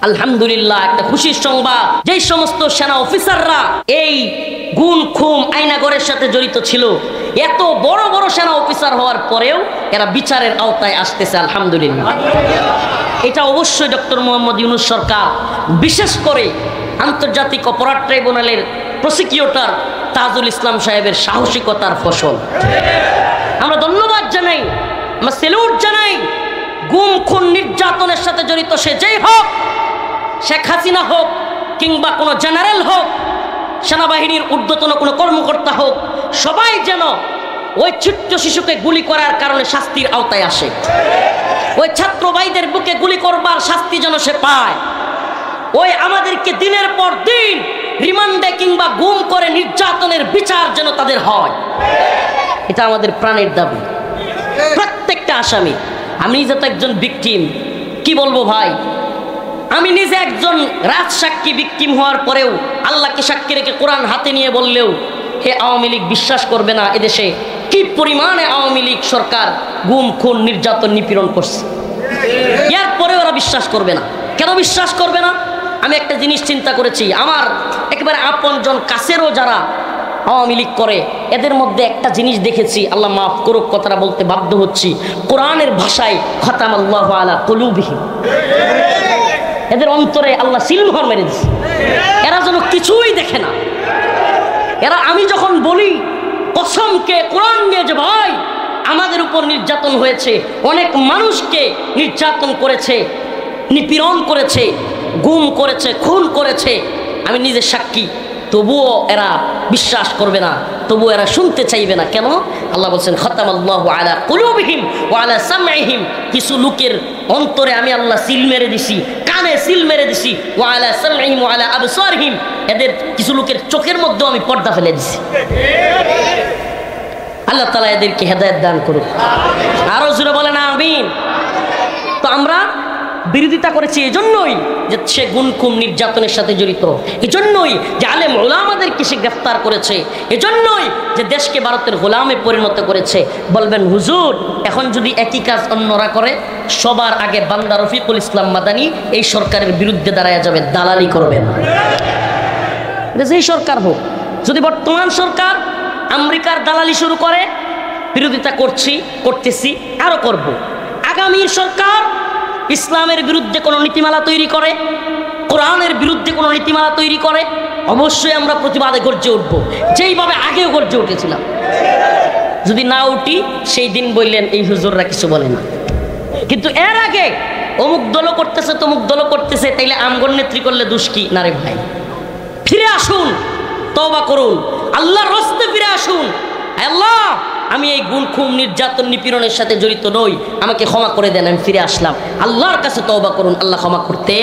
আলহামদুলিল্লাহ, একটা খুশির সংবাদ, যেই সমস্ত সেনা অফিসাররা এই গুম খুম আয়নাগরের সাথে জড়িত ছিল, এত বড় বড় সেনা অফিসার হওয়ার পরেও এরা বিচারের আওতায় আসতেছে, আলহামদুলিল্লাহ। এটা অবশ্যই ডক্টর মোহাম্মদ ইউনূস সরকার, বিশেষ করে আন্তর্জাতিক অপরাধ ট্রাইব্যুনালের প্রসিকিউটর তাজুল ইসলাম সাহেবের সাহসিকতার ফসল। আমরা ধন্যবাদ জানাই, আমরা স্যালুট জানাই। গুম খুন নির্যাতনের সাথে জড়িত সে যেই হোক, শেখ হাসিনা হোক কিংবা কোনো জেনারেল হোক, সেনাবাহিনীর ঊর্ধ্বতন কোনো কর্মকর্তা হোক, সবাই যেন ওই ছোট্ট শিশুকে গুলি করার কারণে শাস্তির আওতায় আসে। ওই ছাত্র ভাইদের বুকে গুলি করবার শাস্তি যেন সে পায়। ওই আমাদেরকে দিনের পর দিন রিমান্ডে কিংবা গুম করে নির্যাতনের বিচার যেন তাদের হয়, এটা আমাদের প্রাণের দাবি। প্রত্যেকটা আসামি, আমি নিজে তো একজন ভিকটিম, কি বলবো ভাই, আমি নিজে একজন রাজসাক্ষী ভিকটিম হওয়ার পরেও আল্লাহকে সাক্ষী রেখে কোরআন হাতে নিয়ে বললেও হে আওয়ামী লীগ বিশ্বাস করবে না এদেশে কি পরিমাণে আওয়ামী লীগ সরকার গুম খুন নির্যাতন নিপীড়ন করছে। এরপরে ওরা বিশ্বাস করবে না। কেন বিশ্বাস করবে না? আমি একটা জিনিস চিন্তা করেছি, আমার একেবারে আপনজন কাছেরও যারা আওয়ামী লীগ করে, এদের মধ্যে একটা জিনিস দেখেছি, আল্লাহ মাফ করুক কথাটা বলতে বাধ্য হচ্ছি, কোরআনের ভাষায় খতামাল্লাহু আলা কুলুবিহিম, এদের অন্তরে আল্লাহ সিলমোহর মেরে দিচ্ছে। এরা যেন কিছুই দেখে না। এরা, আমি যখন বলি কসমকে কোরআন নিয়ে যে ভাই আমাদের উপর নির্যাতন হয়েছে, অনেক মানুষকে নির্যাতন করেছে, নিপীড়ন করেছে, গুম করেছে, খুন করেছে, আমি নিজে সাক্ষী, তবুও এরা বিশ্বাস করবে না, তবুও এরা শুনতে চাইবে না। কেন? আল্লাহ বলছেন খতামাল্লাহু আলা কুলুবিহিম ওয়া আলা সামঈহিম, কিছু লোকের অন্তরে আমি আল্লাহ সিল মেরে দিছি, কানে সিল মেরে দিছি, ওয়া আলা সামঈহিম ওয়া আলা আবসারিহিম, এদের কিছু লোকের চোখের মধ্যে আমি পর্দা ফেলে দিছি। আল্লাহ তাআলা এদেরকে হেদায়েত দান করুক। আরো জোরে বলেন আমিন। তো আমরা বিরোধিতা করেছি এজন্যই যে সে গুম খুন নির্যাতনের সাথে জড়িত, এজন্যই যে আলেম ওলামাদেরকে সে গ্রেফতার করেছে, এজন্যই যে দেশকে ভারতের গোলামে পরিণত করেছে। বলবেন হুজুর, এখন যদি একই কাজ অন্যরা করে, সবার আগে বান্দা রফিকুল ইসলাম মাদানী এই সরকারের বিরুদ্ধে দাঁড়ায় যাবে, দালালি করবে না। যেই সরকার হোক, যদি বর্তমান সরকার আমেরিকার দালালি শুরু করে, বিরোধিতা করতেছি, আরো করব। আগামীর সরকার ইসলামের বিরুদ্ধে কোনো নীতিমালা তৈরি করে, কোরআনের বিরুদ্ধে কোনো নীতিমালা তৈরি করে, অবশ্যই আমরা প্রতিবাদে গর্জে উঠবো, যেইভাবে আগেও গর্জে উঠেছিলাম। যদি না উঠি, সেই দিন বললেন এই হুজুররা কিছু বলে না। কিন্তু এর আগে অমুক দলও করতেছে, তমুক দলও করতেছে, তাইলে আমগর নেত্রী করলে দোষ কি? না রে ভাই, ফিরে আসুন, তওবা করুন, আল্লাহর রাস্তায় ফিরে আসুন। আল্লাহ, আমি এই গুম খুন নির্যাতন নিপীড়নের সাথে জড়িত নই, আমাকে ক্ষমা করে দেন, আমি ফিরে আসলাম। আল্লাহর কাছে তওবা করুন, আল্লাহ ক্ষমা করতে